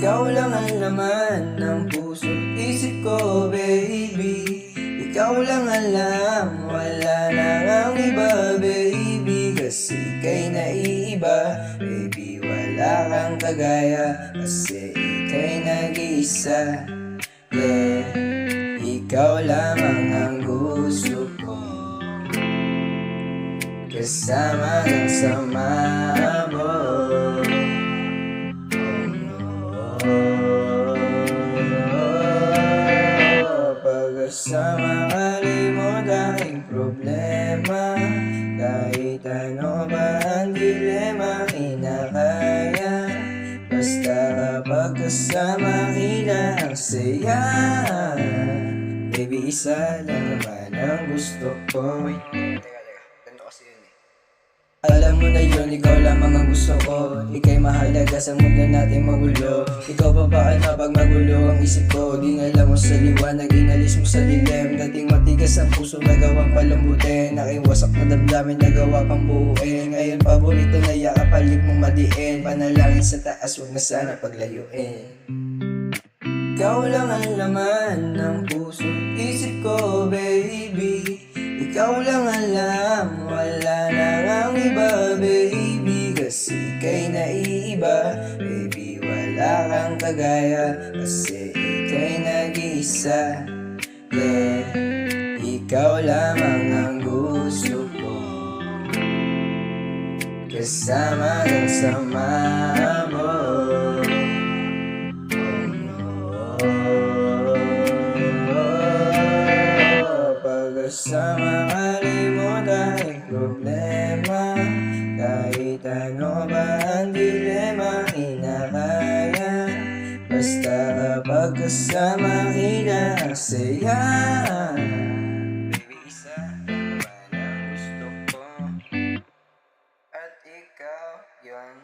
Ikaw lang ang laman ng puso't isip ko, baby. Ikaw lang alam, wala na ang iba, baby. Kasi ika'y naiiba, baby. Wala kang kagaya, kasi ika'y nag-iisa. Yeah, ikaw lamang ang gusto ko, kasama ng sama mo. Pagkasama kalimot aking problema, kahit ano ba ang dilema kinakaya. Basta kapag kasama kita ang saya, baby isa lang naman ang gusto ko. Ganito kasi yun eh. Alam mo na yun, ikaw lamang ang gusto ko. Ika'y mahalaga sa mundo natin magulo. Ikaw pa ba na pag magulo ang isip ko? Di alam mo sa liwanag, inalis mo sa dilim. Dating matigas ang puso, nagawang palambutin. Aking wasak na damdamin, nagawa pang buuin. Ngayon paborito na yakap, halik mong madiin. Panalangin sa taas, huwag na sana paglayuin. Ikaw lang ang laman ng puso't isip ko, baby. Ikaw lang alam, wala na ang iba, baby. Kasi ika'y naiiba, baby. Wala kang kagaya, kasi ika'y nag-iisa. Yeah, ikaw lamang ang gusto ko, kasama ng sama mo. Pagkasama kalimot aking problema, kahit ano ba ang dilema kinakaya. Basta kapag kasama kita ang saya, baby isa lang naman ang gusto ko, at ikaw yun.